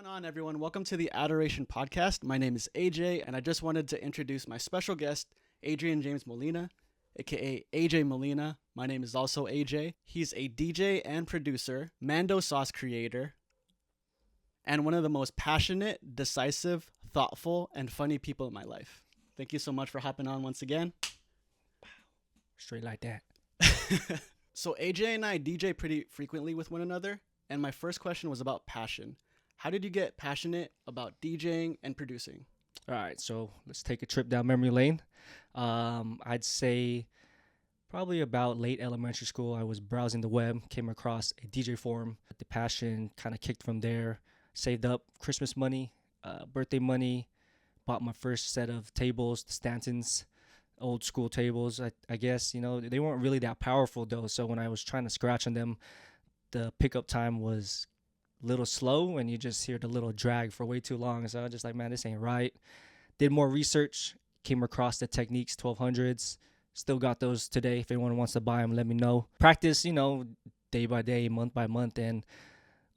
going on, everyone? Welcome to the Adoration podcast. My name is AJ, and I just wanted to introduce my special guest, Adrian James Molina, aka AJ Molina. My name is also AJ. He's a DJ and producer, Mando sauce creator, and one of the most passionate, decisive, thoughtful, and funny people in my life. Thank you so much for hopping on once again. Straight like that. So AJ and I DJ pretty frequently with one another, and my first question was about passion. How did you get passionate about DJing and producing? All right, so let's take a trip down memory lane. I'd say probably about late elementary school, I was browsing the web, came across a DJ forum. The passion kind of kicked from there. Saved up Christmas money, birthday money, bought my first set of tables, the Stantons, old school tables. I guess, they weren't really that powerful though. So when I was trying to scratch on them, the pickup time was a little slow and you just hear the little drag for way too long. So I was just like, man, this ain't right. Did more research, came across the Techniques 1200s. Still got those today. If anyone wants to buy them, let me know. Practice, day by day, month by month. And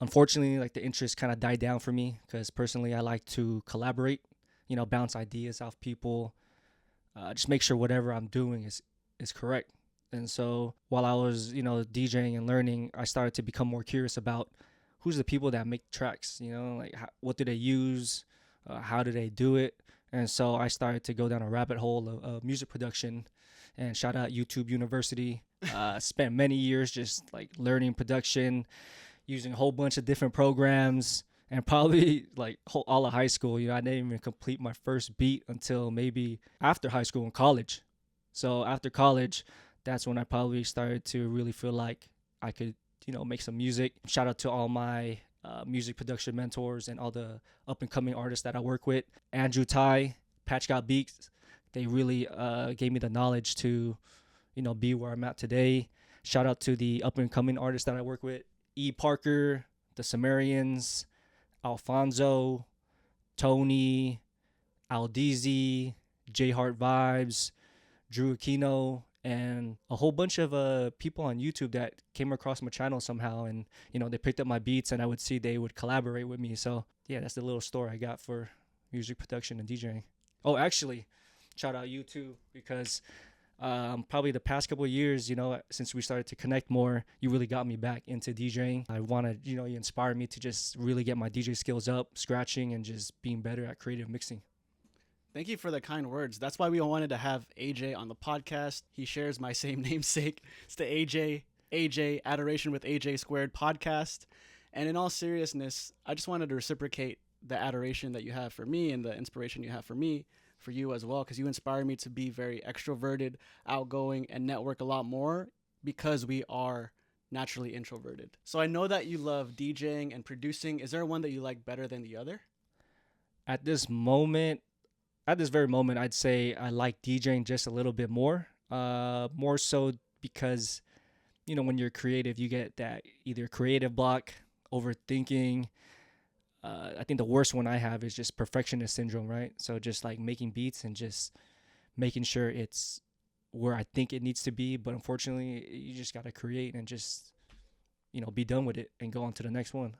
unfortunately, like the interest kind of died down for me because personally I like to collaborate, bounce ideas off people, just make sure whatever I'm doing is correct. And so while I was, DJing and learning, I started to become more curious about who's the people that make tracks, what do they use? How do they do it? And so I started to go down a rabbit hole of music production, and shout out YouTube University. Spent many years just like learning production, using a whole bunch of different programs, and probably like all of high school, I didn't even complete my first beat until maybe after high school and college. So after college, that's when I probably started to really feel like I could, make some music. Shout out to all my music production mentors and all the up and coming artists that I work with. Andrew Ty, Patch Got Beats. They really gave me the knowledge to, be where I'm at today. Shout out to the up and coming artists that I work with. E. Parker, the Sumerians, Alfonso, Tony, Aldeezy, J Heart Vibes, Drew Aquino, and a whole bunch of people on YouTube that came across my channel somehow, and they picked up my beats, and I would see they would collaborate with me. So yeah, that's the little story I got for music production and DJing. Oh, actually, shout out you too, because probably the past couple of years, since we started to connect more, you really got me back into DJing. I wanted, you inspired me to just really get my DJ skills up, scratching, and just being better at creative mixing. Thank you for the kind words. That's why we wanted to have AJ on the podcast. He shares my same namesake. It's the AJ Adoration with AJ Squared podcast. And in all seriousness, I just wanted to reciprocate the adoration that you have for me and the inspiration you have for me, for you as well, because you inspire me to be very extroverted, outgoing, and network a lot more because we are naturally introverted. So I know that you love DJing and producing. Is there one that you like better than the other? At this very moment, I'd say I like DJing just a little bit more so because, when you're creative, you get that either creative block, overthinking. I think the worst one I have is just perfectionist syndrome, right? So just like making beats and just making sure it's where I think it needs to be. But unfortunately, you just got to create and just, be done with it and go on to the next one.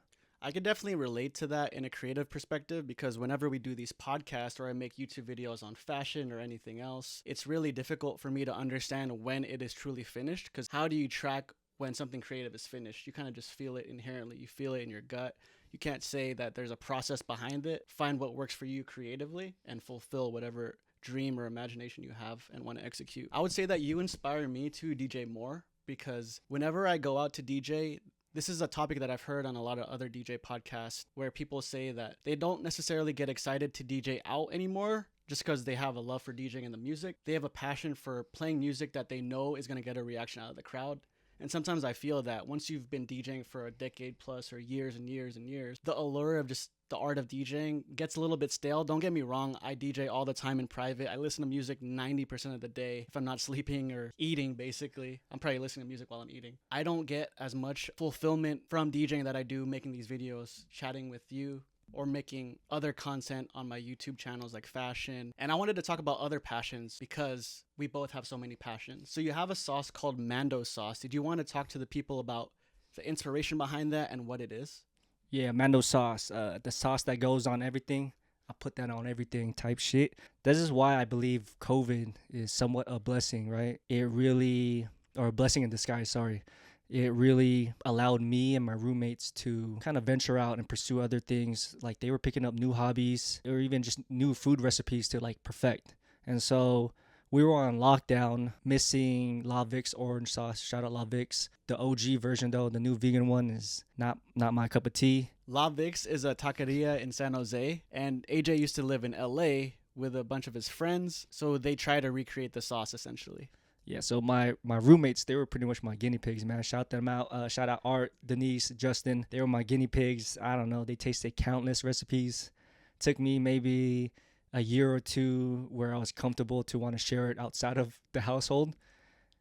I could definitely relate to that in a creative perspective because whenever we do these podcasts or I make YouTube videos on fashion or anything else, it's really difficult for me to understand when it is truly finished, because how do you track when something creative is finished? You kind of just feel it inherently. You feel it in your gut. You can't say that there's a process behind it. Find what works for you creatively and fulfill whatever dream or imagination you have and want to execute. I would say that you inspire me to DJ more because whenever I go out to DJ, this is a topic that I've heard on a lot of other DJ podcasts where people say that they don't necessarily get excited to DJ out anymore just because they have a love for DJing and the music. They have a passion for playing music that they know is going to get a reaction out of the crowd. And sometimes I feel that once you've been DJing for a decade plus or years and years and years, the allure of just the art of DJing gets a little bit stale. Don't get me wrong. I DJ all the time in private. I listen to music 90% of the day. If I'm not sleeping or eating, basically, I'm probably listening to music while I'm eating. I don't get as much fulfillment from DJing that I do making these videos, chatting with you, or making other content on my YouTube channels like fashion. And I wanted to talk about other passions because we both have so many passions. So you have a sauce called Mando sauce. Did you want to talk to the people about the inspiration behind that and what it is? Yeah, mando sauce, the sauce that goes on everything. I put that on everything type shit. This is why I believe COVID is somewhat a blessing, right? It really, or a blessing in disguise, sorry. It really allowed me and my roommates to kind of venture out and pursue other things. Like they were picking up new hobbies or even just new food recipes to like perfect. And so we were on lockdown, missing La Vic's orange sauce. Shout out La Vic's. The OG version though, the new vegan one is not my cup of tea. La Vix is a taqueria in San Jose, and AJ used to live in LA with a bunch of his friends, so they try to recreate the sauce essentially. Yeah, so my roommates, they were pretty much my guinea pigs, man. Shout them out. Shout out Art, Denise, Justin. They were my guinea pigs. I don't know. They tasted countless recipes. Took me maybe a year or two where I was comfortable to want to share it outside of the household.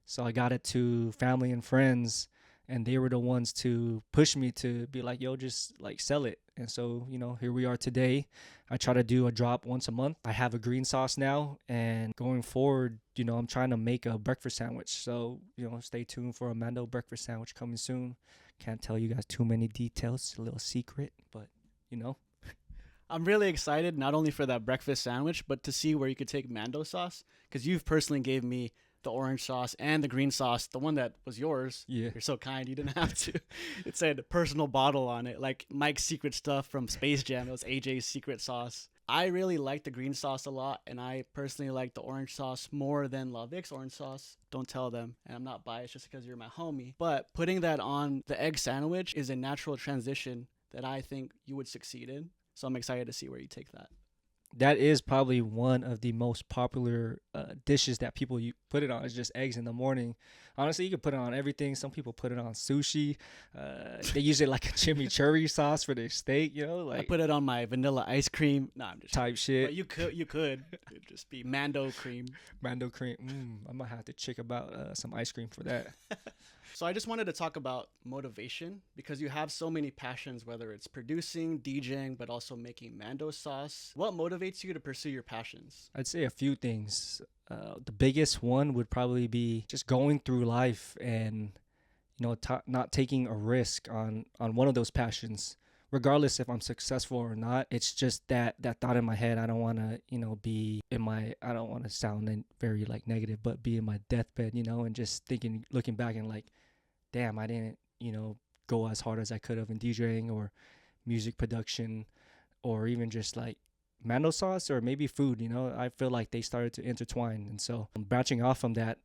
So I got it to family and friends, and they were the ones to push me to be like, yo, just like sell it. And so, here we are today. I try to do a drop once a month. I have a green sauce now, and going forward, I'm trying to make a breakfast sandwich. So, stay tuned for a Mando breakfast sandwich coming soon. Can't tell you guys too many details. It's a little secret, but I'm really excited not only for that breakfast sandwich, but to see where you could take Mando sauce, because you've personally gave me the orange sauce and the green sauce, the one that was yours. Yeah. You're so kind. You didn't have to. It said personal bottle on it, like Mike's secret stuff from Space Jam. It was AJ's secret sauce. I really like the green sauce a lot, and I personally like the orange sauce more than La Vic's orange sauce. Don't tell them, and I'm not biased just because you're my homie. But putting that on the egg sandwich is a natural transition that I think you would succeed in. So I'm excited to see where you take that. That is probably one of the most popular dishes that people put it on. Is just eggs in the morning. Honestly, you can put it on everything. Some people put it on sushi. They use it like a chimichurri sauce for their steak. I put it on my vanilla ice cream. Nah, I'm just type shit. But you could. It'd just be Mando cream. Mando cream. I'm gonna have to check about some ice cream for that. So I just wanted to talk about motivation, because you have so many passions, whether it's producing, DJing, but also making Mando sauce. What motivates you to pursue your passions? I'd say a few things. The biggest one would probably be just going through life and not taking a risk on one of those passions, regardless if I'm successful or not. It's just that thought in my head. I don't want to be in my, I don't want to sound very like negative, but be in my deathbed, and just looking back and like, damn, I didn't go as hard as I could have in DJing or music production, or even just like Mando sauce or maybe food. I feel like they started to intertwine. And so I'm branching off from that.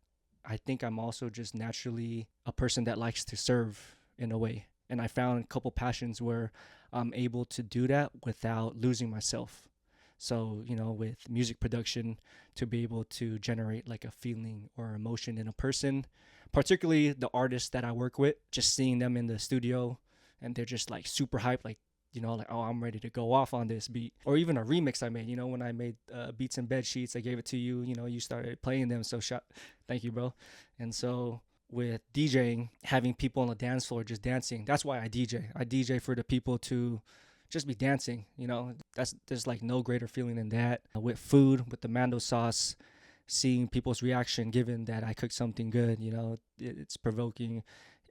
I think I'm also just naturally a person that likes to serve in a way. And I found a couple passions where I'm able to do that without losing myself. So, with music production, to be able to generate like a feeling or emotion in a person, particularly the artists that I work with, just seeing them in the studio and they're just like super hyped, like, like, oh, I'm ready to go off on this beat. Or even a remix I made, when I made Beats and Bed Sheets, I gave it to you, you started playing them. So thank you, bro. And so with DJing, having people on the dance floor just dancing, that's why I DJ. I DJ for the people to just be dancing, there's like no greater feeling than that. With food, with the Mando sauce, seeing people's reaction, given that I cooked something good, it's provoking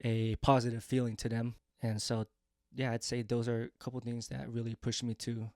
a positive feeling to them. And so, yeah, I'd say those are a couple things that really push me to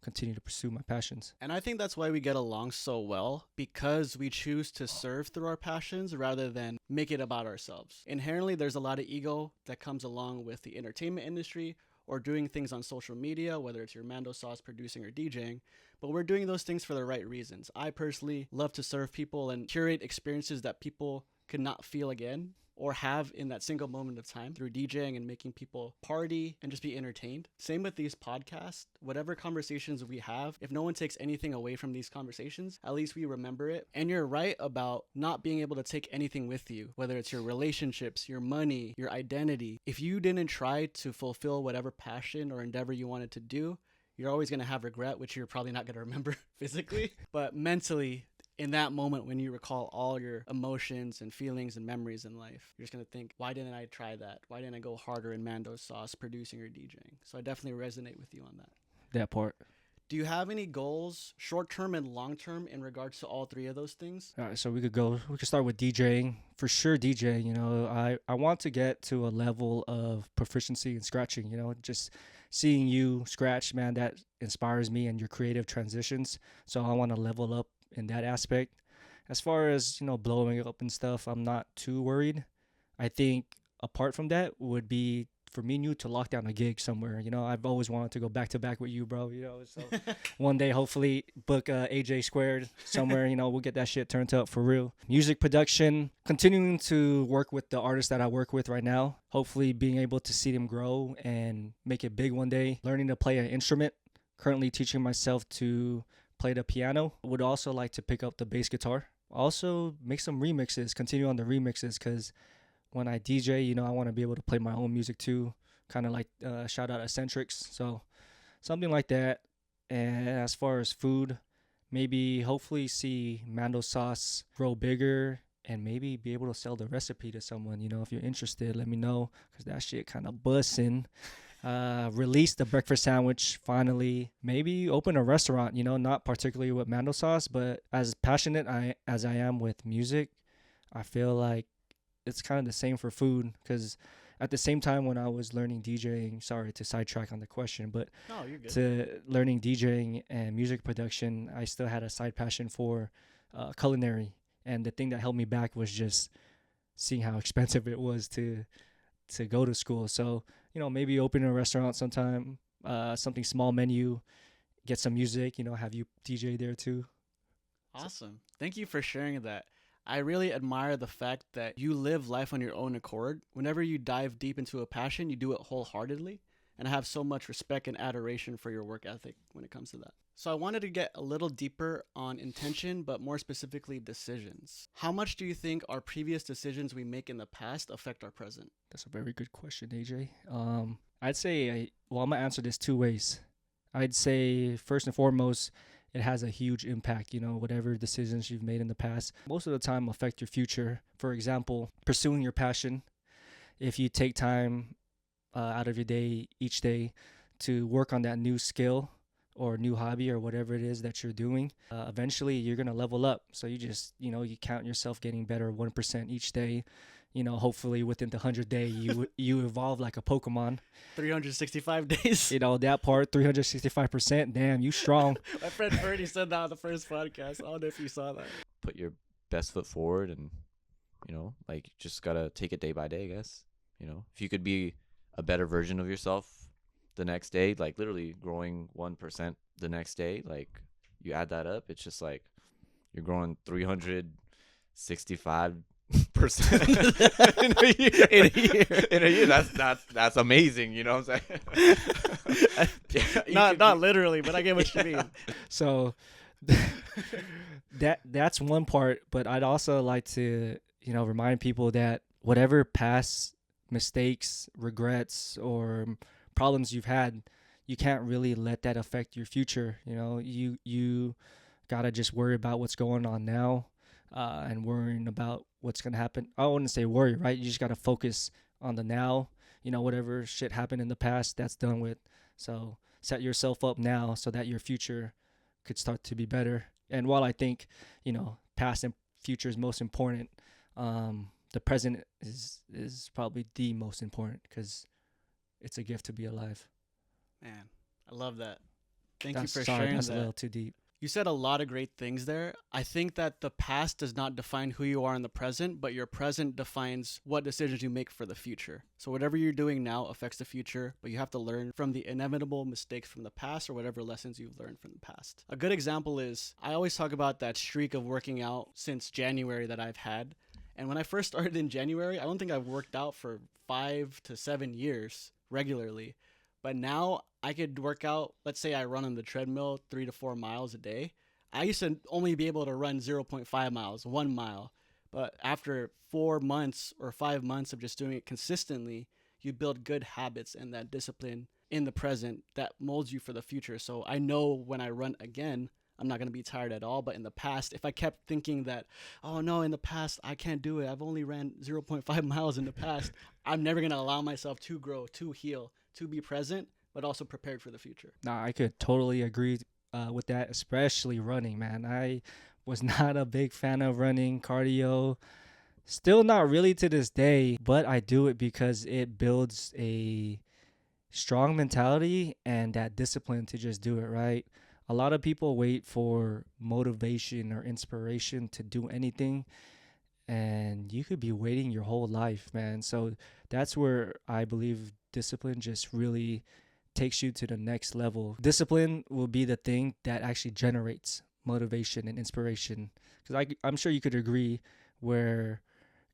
continue to pursue my passions. And I think that's why we get along so well, because we choose to serve through our passions rather than make it about ourselves. Inherently, there's a lot of ego that comes along with the entertainment industry or doing things on social media, whether it's your Mando sauce producing or DJing, but we're doing those things for the right reasons. I personally love to serve people and curate experiences that people could not feel again or have in that single moment of time through DJing and making people party and just be entertained. Same with these podcasts. Whatever conversations we have, if no one takes anything away from these conversations, at least we remember it. And you're right about not being able to take anything with you, whether it's your relationships, your money, your identity. If you didn't try to fulfill whatever passion or endeavor you wanted to do, you're always going to have regret, which you're probably not going to remember physically, but mentally, in that moment when you recall all your emotions and feelings and memories in life, you're just going to think, why didn't I try that? Why didn't I go harder in Mando sauce producing or DJing? So I definitely resonate with you on that. That part. Do you have any goals, short-term and long-term, in regards to all three of those things? All right, so we could start with DJing. For sure, DJing, I want to get to a level of proficiency in scratching, just seeing you scratch, man, that inspires me and your creative transitions. So I want to level up in that aspect. As far as, blowing up and stuff, I'm not too worried. I think apart from that would be for me and you to lock down a gig somewhere. I've always wanted to go back to back with you, bro. So one day, hopefully, book AJ Squared somewhere. We'll get that shit turned up for real. Music production, continuing to work with the artists that I work with right now. Hopefully, being able to see them grow and make it big one day. Learning to play an instrument. Currently teaching myself to play the piano. Would also like to pick up the bass guitar. Also, make some remixes. Continue on the remixes because when I DJ, I want to be able to play my own music too. Kind of like shout out Eccentrics. So something like that. And as far as food, maybe hopefully see Mando sauce grow bigger and maybe be able to sell the recipe to someone. If you're interested, let me know because that shit kind of bussin'. Release the breakfast sandwich finally. Maybe open a restaurant, not particularly with Mando sauce, but as passionate as I am with music, I feel like it's kind of the same for food because at the same time when I was learning DJing, sorry to sidetrack on the question, but No, you're good. to learning DJing and music production, I still had a side passion for culinary. And the thing that held me back was just seeing how expensive it was to go to school. So, maybe open a restaurant sometime, something small menu, get some music, have you DJ there too. Awesome. Thank you for sharing that. I really admire the fact that you live life on your own accord. Whenever you dive deep into a passion, you do it wholeheartedly. And I have so much respect and adoration for your work ethic when it comes to that. So I wanted to get a little deeper on intention, but more specifically decisions. How much do you think our previous decisions we make in the past affect our present? That's a very good question, AJ. I'd say, I'm going to answer this two ways. I'd say, first and foremost, it has a huge impact, whatever decisions you've made in the past. Most of the time affect your future. For example, pursuing your passion. If you take time out of your day each day to work on that new skill or new hobby or whatever it is that you're doing, eventually you're going to level up. So you just, you count yourself getting better 1% each day. Hopefully within the 100th day, you evolve like a Pokemon. 365 days. That part, 365%. Damn, you strong. My friend Ferdy said that on the first podcast. I don't know if you saw that. Put your best foot forward and, just got to take it day by day, I guess. If you could be a better version of yourself the next day, like literally growing 1% the next day, like you add that up, it's just like you're growing 365% in a year. In a year, that's amazing. You know what I'm saying? Not literally, but I get what you mean. So that's one part, but I'd also like to remind people that whatever past mistakes, regrets, or problems you've had, you can't really let that affect your future. You gotta just worry about what's going on now, and worrying about what's gonna happen. I wouldn't say worry, right? You just gotta focus on the now. Whatever shit happened in the past, that's done with. So set yourself up now so that your future could start to be better. And while I think, past and future is most important, the present is probably the most important because it's a gift to be alive. Man, I love that. Thank you for sorry, sharing that's that. a little too deep. You said a lot of great things there. I think that the past does not define who you are in the present, but your present defines what decisions you make for the future. So whatever you're doing now affects the future, but you have to learn from the inevitable mistakes from the past or whatever lessons you've learned from the past. A good example is I always talk about that streak of working out since January that I've had. And when I first started in January, I don't think I've worked out for 5 to 7 years regularly. But now I could work out, let's say I run on the treadmill 3 to 4 miles a day. I used to only be able to run 0.5 miles, 1 mile. But after 4 months or 5 months of just doing it consistently, you build good habits and that discipline in the present that molds you for the future. So I know when I run again, I'm not going to be tired at all. But in the past, if I kept thinking that, oh no, in the past, I can't do it. I've only ran 0.5 miles in the past. I'm never going to allow myself to grow, to heal, to be present, but also prepared for the future. Nah, I could totally agree with that, especially running, man. I was not a big fan of running, cardio. Still not really to this day, but I do it because it builds a strong mentality and that discipline to just do it, right? A lot of people wait for motivation or inspiration to do anything, and you could be waiting your whole life, man. So that's where I believe discipline just really takes you to the next level. Discipline will be the thing that actually generates motivation and inspiration. Because I'm sure you could agree where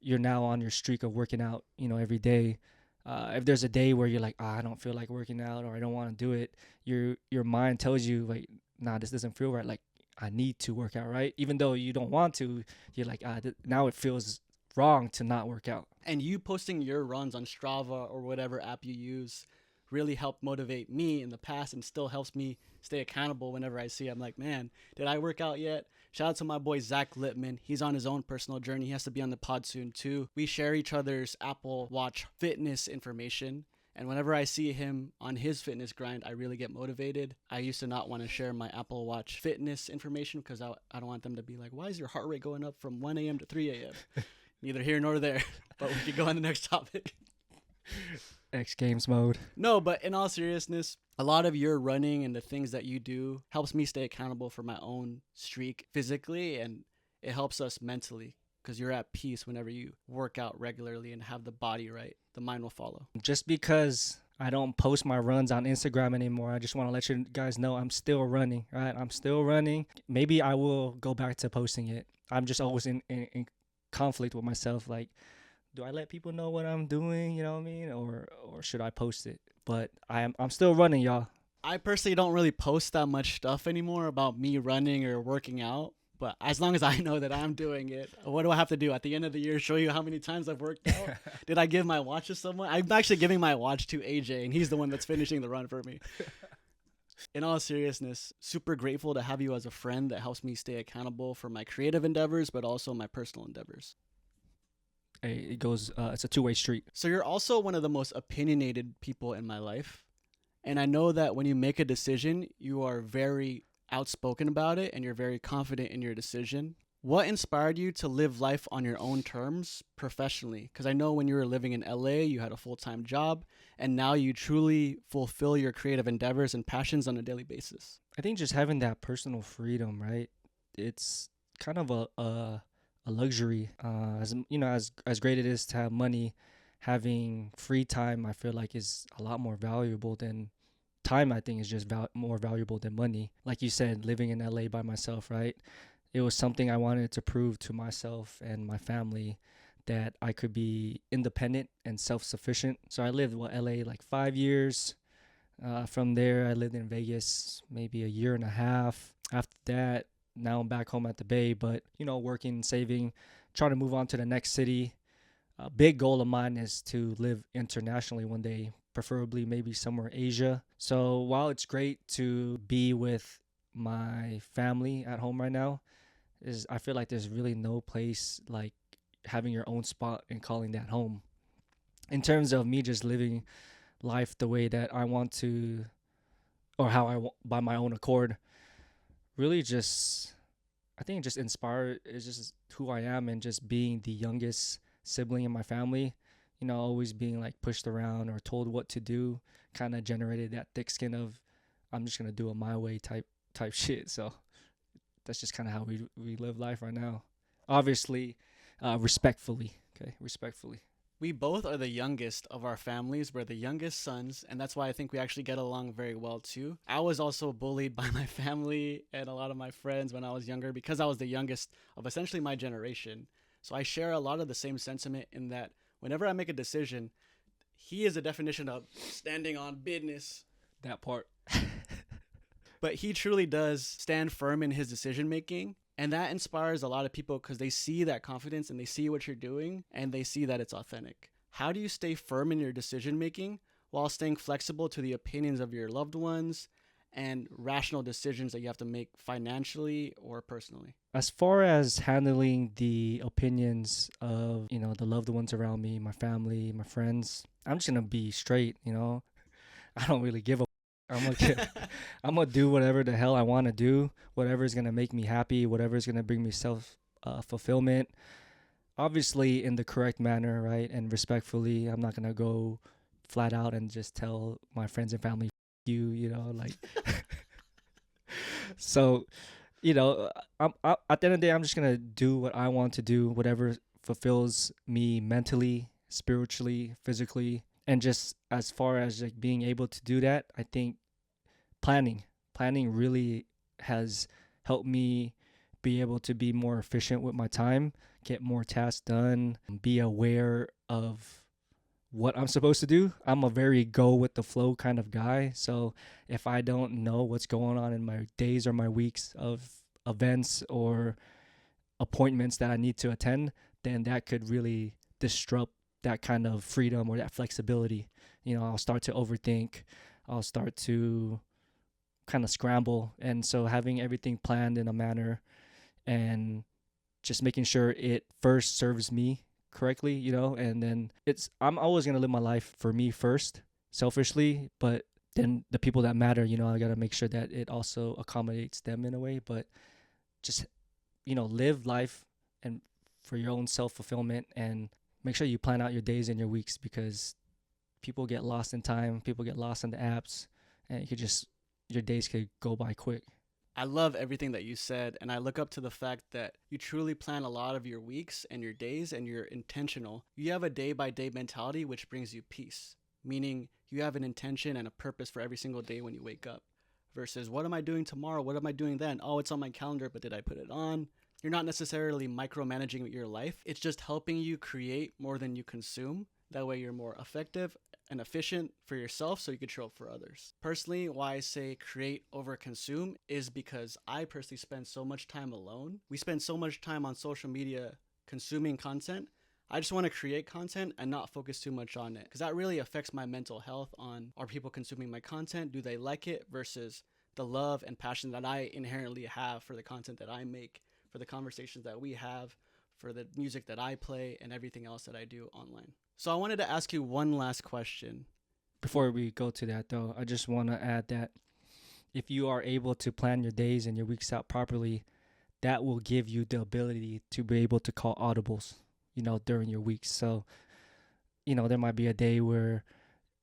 you're now on your streak of working out, every day. If there's a day where you're like, I don't feel like working out or I don't want to do it, your mind tells you like, nah, this doesn't feel right. Like I need to work out, right? Even though you don't want to, you're like, now it feels wrong to not work out. And you posting your runs on Strava or whatever app you use really helped motivate me in the past and still helps me stay accountable whenever I see it. I'm like, man, did I work out yet? Shout out to my boy Zach Littman. He's on his own personal journey. He has to be on the pod soon too. We share each other's Apple Watch fitness information. And whenever I see him on his fitness grind, I really get motivated. I used to not want to share my Apple Watch fitness information because I don't want them to be like, why is your heart rate going up from 1 a.m. to 3 a.m.? Neither here nor there. But we could go on the next topic. X Games mode. No, but in all seriousness, a lot of your running and the things that you do helps me stay accountable for my own streak physically, and it helps us mentally because you're at peace whenever you work out regularly and have the body right. The mind will follow. Just because I don't post my runs on Instagram anymore, I just want to let you guys know I'm still running, right? I'm still running. Maybe I will go back to posting it. I'm just always in conflict with myself, like, do I let people know what I'm doing, you know what I mean, or should I post it? But I'm still running, y'all. I personally don't really post that much stuff anymore about me running or working out, but as long as I know that I'm doing it, what do I have to do at the end of the year? Show you how many times I've worked out? Did I give my watch to someone? I'm actually giving my watch to AJ, and he's the one that's finishing the run for me. In all seriousness, super grateful to have you as a friend that helps me stay accountable for my creative endeavors, but also my personal endeavors. Hey, it goes, it's a two-way street. So you're also one of the most opinionated people in my life. And I know that when you make a decision, you are very outspoken about it and you're very confident in your decision. What inspired you to live life on your own terms professionally? Because I know when you were living in LA, you had a full-time job, and now you truly fulfill your creative endeavors and passions on a daily basis. I think just having that personal freedom, right? It's kind of a luxury. As great it is to have money, having free time, I feel like is a lot more valuable than time. I think is just more valuable than money. Like you said, living in LA by myself, right? It was something I wanted to prove to myself and my family that I could be independent and self-sufficient. So I lived LA like 5 years. From there, I lived in Vegas maybe a year and a half. After that, now I'm back home at the Bay, but, working, saving, trying to move on to the next city. A big goal of mine is to live internationally one day, preferably maybe somewhere in Asia. So while it's great to be with my family at home right now, I feel like there's really no place like having your own spot and calling that home. In terms of me just living life the way that I want to, or how I want by my own accord, really just, I think it just inspired, it's just who I am, and just being the youngest sibling in my family, always being like pushed around or told what to do, kind of generated that thick skin of, I'm just going to do it my way type shit. So that's just kind of how we live life right now. Obviously, respectfully. We both are the youngest of our families. We're the youngest sons, and that's why I think we actually get along very well too. I was also bullied by my family and a lot of my friends when I was younger because I was the youngest of essentially my generation. So I share a lot of the same sentiment in that whenever I make a decision, he is a definition of standing on business. That part. But he truly does stand firm in his decision making. And that inspires a lot of people because they see that confidence and they see what you're doing and they see that it's authentic. How do you stay firm in your decision making while staying flexible to the opinions of your loved ones and rational decisions that you have to make financially or personally? As far as handling the opinions of, the loved ones around me, my family, my friends, I'm just going to be straight, I don't really give a I'm gonna do whatever the hell I want to do, whatever is gonna make me happy, whatever is gonna bring me fulfillment. Obviously, in the correct manner, right, and respectfully. I'm not gonna go flat out and just tell my friends and family, you know, like. So, at the end of the day, I'm just gonna do what I want to do, whatever fulfills me mentally, spiritually, physically, and just as far as like being able to do that, I think planning really has helped me be able to be more efficient with my time, get more tasks done, be aware of what I'm supposed to do. I'm a very go with the flow kind of guy. So if I don't know what's going on in my days or my weeks of events or appointments that I need to attend, then that could really disrupt that kind of freedom or that flexibility. I'll start to overthink. I'll start to kind of scramble. And so having everything planned in a manner and just making sure it first serves me correctly, and then I'm always going to live my life for me first, selfishly, but then the people that matter, I got to make sure that it also accommodates them in a way, but just, live life and for your own self-fulfillment, and make sure you plan out your days and your weeks, because people get lost in time, people get lost in the apps, and your days could go by quick. I love everything that you said, and I look up to the fact that you truly plan a lot of your weeks and your days, and you're intentional. You have a day-by-day mentality, which brings you peace, meaning you have an intention and a purpose for every single day when you wake up, versus what am I doing tomorrow? What am I doing then? Oh, it's on my calendar, but did I put it on? You're not necessarily micromanaging your life. It's just helping you create more than you consume. That way you're more effective and efficient for yourself, so you could show up for others. Personally, why I say create over consume is because I personally spend so much time alone. We spend so much time on social media consuming content. I just want to create content and not focus too much on it, because that really affects my mental health on, are people consuming my content? Do they like it? Versus the love and passion that I inherently have for the content that I make, for the conversations that we have, for the music that I play, and everything else that I do online. So I wanted to ask you one last question. Before we go to that, though, I just want to add that if you are able to plan your days and your weeks out properly, that will give you the ability to be able to call audibles, during your weeks. So, there might be a day where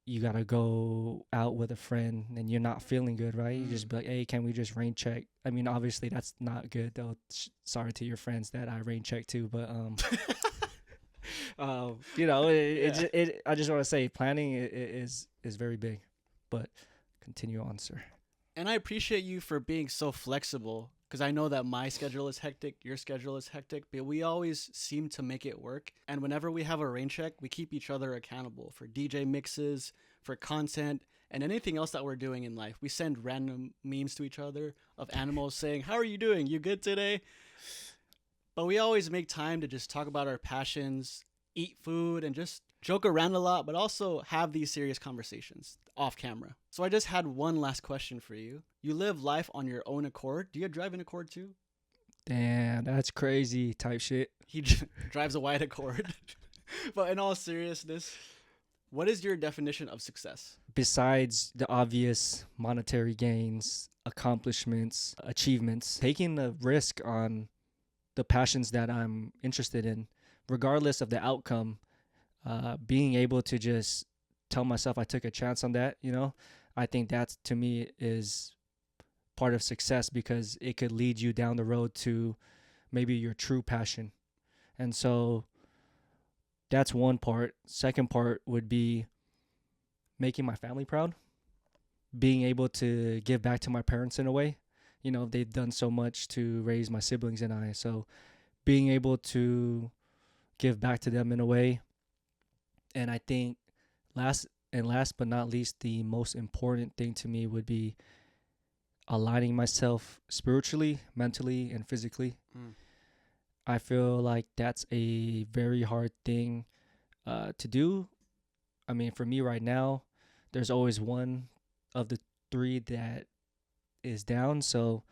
you got to go out with a friend and you're not feeling good, right? You just be like, hey, can we just rain check? I mean, obviously that's not good, though. Sorry to your friends that I rain check too, but I just want to say planning is very big, but continue on, sir. And I appreciate you for being so flexible, because I know that my schedule is hectic, your schedule is hectic, but we always seem to make it work. And whenever we have a rain check, we keep each other accountable for DJ mixes, for content, and anything else that we're doing in life. We send random memes to each other of animals saying, how are you doing? You good today? But we always make time to just talk about our passions, eat food, and just joke around a lot, but also have these serious conversations off camera. So I just had one last question for you. You live life on your own accord. Do you drive an Accord too? Damn, that's crazy type shit. He drives a white Accord. But in all seriousness, what is your definition of success? Besides the obvious monetary gains, accomplishments, achievements, taking the risk on the passions that I'm interested in, regardless of the outcome, being able to just tell myself I took a chance on that, I think that to me is part of success, because it could lead you down the road to maybe your true passion. And so that's one part. Second part would be making my family proud, being able to give back to my parents in a way. They've done so much to raise my siblings and I. So being able to give back to them in a way. And I think last but not least, the most important thing to me would be aligning myself spiritually, mentally, and physically. I feel like that's a very hard thing to do. I mean, for me right now, there's always one of the three that is down. So,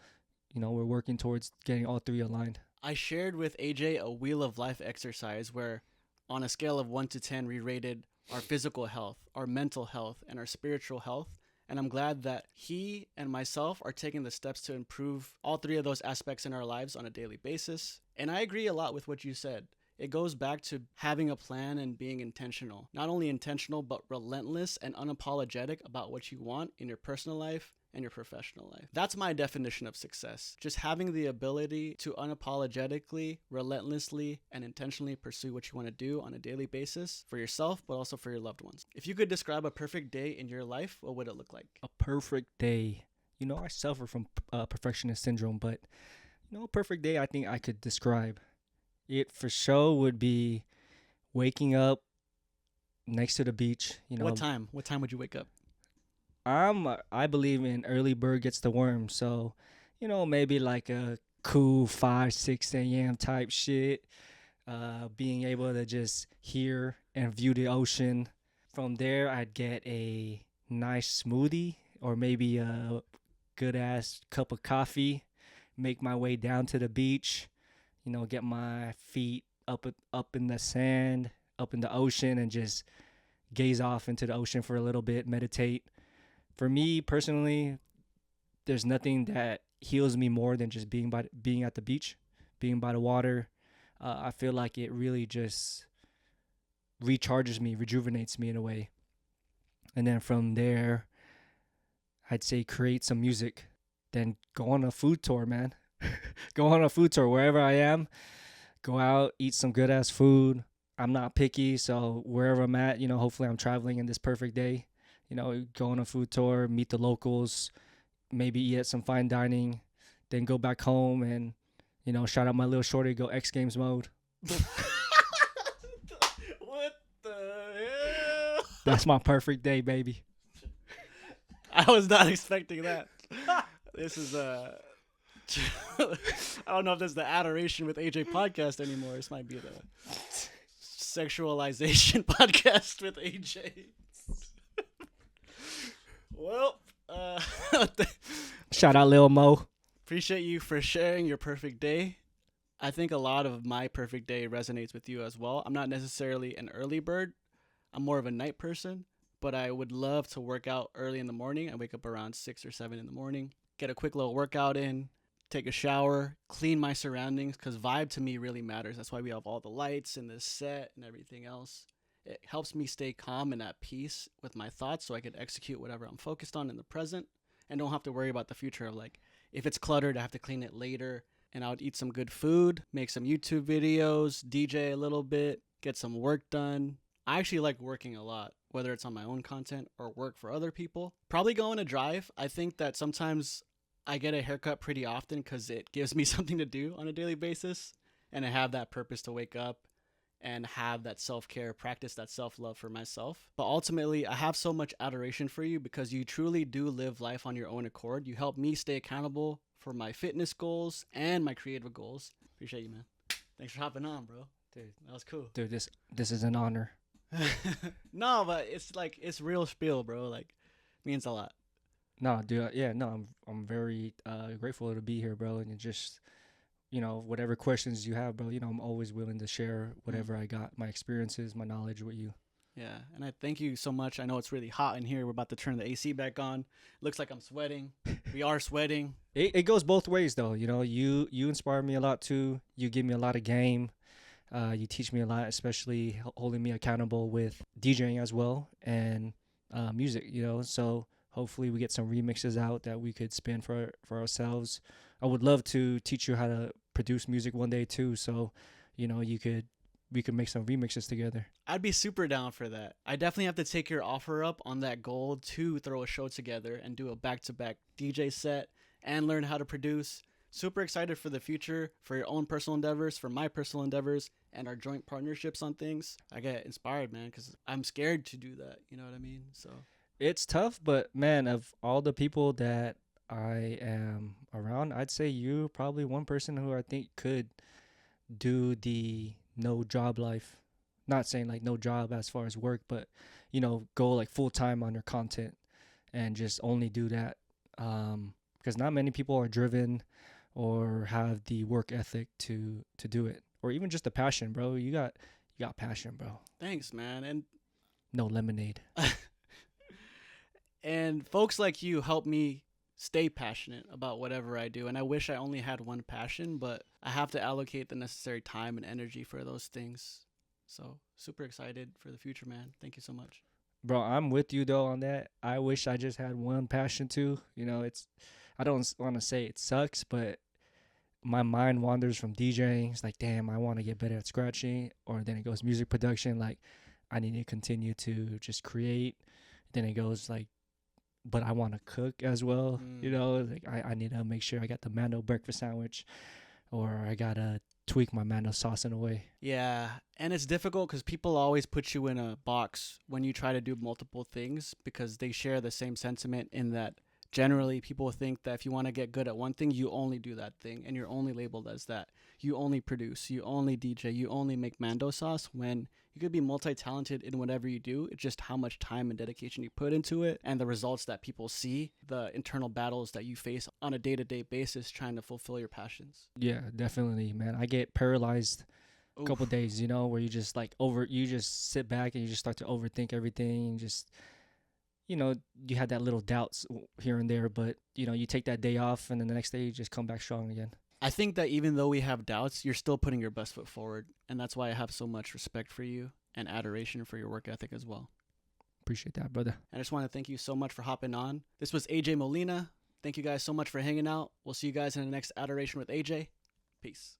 we're working towards getting all three aligned. I shared with AJ a wheel of life exercise where on a scale of 1 to 10, we rated our physical health, our mental health, and our spiritual health. And I'm glad that he and myself are taking the steps to improve all three of those aspects in our lives on a daily basis. And I agree a lot with what you said. It goes back to having a plan and being intentional. Not only intentional, but relentless and unapologetic about what you want in your personal life and your professional life. That's my definition of success. Just having the ability to unapologetically, relentlessly, and intentionally pursue what you want to do on a daily basis for yourself, but also for your loved ones. If you could describe a perfect day in your life, what would it look like? A perfect day. You know, I suffer from perfectionist syndrome, but you know, a perfect day I think I could describe. It for sure would be waking up next to the beach. You know, What time? What time would you wake up? I believe in early bird gets the worm. So, you know, maybe like a cool 5, 6 a.m. type shit. Being able to just hear and view the ocean. From there, I'd get a nice smoothie or maybe a good ass cup of coffee. Make my way down to the beach. You know, get my feet up in the sand, up in the ocean, and just gaze off into the ocean for a little bit. Meditate. For me personally, there's nothing that heals me more than just being at the beach, being by the water. I feel like it really just recharges me, rejuvenates me in a way. And then from there, I'd say create some music, then go on a food tour, man. Go on a food tour wherever I am. Go out, eat some good ass food. I'm not picky, so wherever I'm at, you know, hopefully I'm traveling in this perfect day. You know, go on a food tour, meet the locals, maybe eat at some fine dining, then go back home and, you know, shout out my little shorty, go X Games mode. What the hell? That's my perfect day, baby. I was not expecting that. This is I don't know if this is the Adoration with AJ podcast anymore. This might be the sexualization podcast with AJ. Well, Shout out Lil Mo. appreciate you for sharing your perfect day. I think a lot of my perfect day resonates with you as well. I'm not necessarily an early bird. I'm more of a night person, but I would love to work out early in the morning. I wake up around 6 or 7 in the morning, get a quick little workout in, take a shower, clean my surroundings, because vibe to me really matters. That's why we have all the lights and the set and everything else. It helps me stay calm and at peace with my thoughts so I could execute whatever I'm focused on in the present and don't have to worry about the future of like, if it's cluttered, I have to clean it later. And I would eat some good food, make some YouTube videos, DJ a little bit, get some work done. I actually like working a lot, whether it's on my own content or work for other people. Probably go on a drive. I think that sometimes I get a haircut pretty often because it gives me something to do on a daily basis. And I have that purpose to wake up and have that self-care, practice that self-love for myself. But ultimately, I have so much adoration for you because you truly do live life on your own accord. You help me stay accountable for my fitness goals and my creative goals. Appreciate you, man. Thanks for hopping on, bro. Dude, that was cool. Dude, this is an honor. No, but it's like, it's real spiel, bro. Like, means a lot. No, dude, yeah, no, I'm very grateful to be here, bro, and just, you know, whatever questions you have, bro, you know, I'm always willing to share whatever I got, my experiences, my knowledge with you. Yeah, and I thank you so much. I know it's really hot in here. We're about to turn the AC back on. Looks like I'm sweating. We are sweating. It goes both ways, though. You know, you inspire me a lot, too. You give me a lot of game. You teach me a lot, especially holding me accountable with DJing as well and music, you know. So hopefully we get some remixes out that we could spin for ourselves. I would love to teach you how to produce music one day, too. So, you know, we could make some remixes together. I'd be super down for that. I definitely have to take your offer up on that goal to throw a show together and do a back-to-back DJ set and learn how to produce. Super excited for the future, for your own personal endeavors, for my personal endeavors, and our joint partnerships on things. I get inspired, man, because I'm scared to do that. You know what I mean? So It's tough, but man, of all the people that I am around, I'd say you're probably one person who I think could do the no job life. Not saying like no job as far as work, but, you know, go like full time on your content and just only do that. Because not many people are driven or have the work ethic to do it, or even just the passion, bro. You got passion, bro. thanks, man. And No lemonade. and folks like you help me stay passionate about whatever I do. And I wish I only had one passion, but I have to allocate the necessary time and energy for those things. So super excited for the future, man. Thank you so much. Bro, I'm with you though on that. I wish I just had one passion too. You know, I don't want to say it sucks, but my mind wanders from DJing. It's like, damn, I want to get better at scratching. Or then it goes music production. Like, I need to continue to just create. Then it goes like, but I want to cook as well. You know, like I need to make sure I got the Mando breakfast sandwich, or I got to tweak my Mando sauce in a way. Yeah, and it's difficult because people always put you in a box when you try to do multiple things, because they share the same sentiment in that generally people think that if you want to get good at one thing, you only do that thing and you're only labeled as that. You only produce, you only DJ, you only make Mando sauce, when you could be multi-talented in whatever you do. It's just how much time and dedication you put into it and the results that people see, the internal battles that you face on a day-to-day basis trying to fulfill your passions. Yeah, definitely, man. I get paralyzed a couple days, you know, where you just like you just sit back and you just start to overthink everything, and just, you know, you had that little doubts here and there, but you know, you take that day off and then the next day you just come back strong again. I think that even though we have doubts, you're still putting your best foot forward. And that's why I have so much respect for you and adoration for your work ethic as well. Appreciate that, brother. I just want to thank you so much for hopping on. This was AJ Molina. Thank you guys so much for hanging out. We'll see you guys in the next Adoration with AJ. Peace.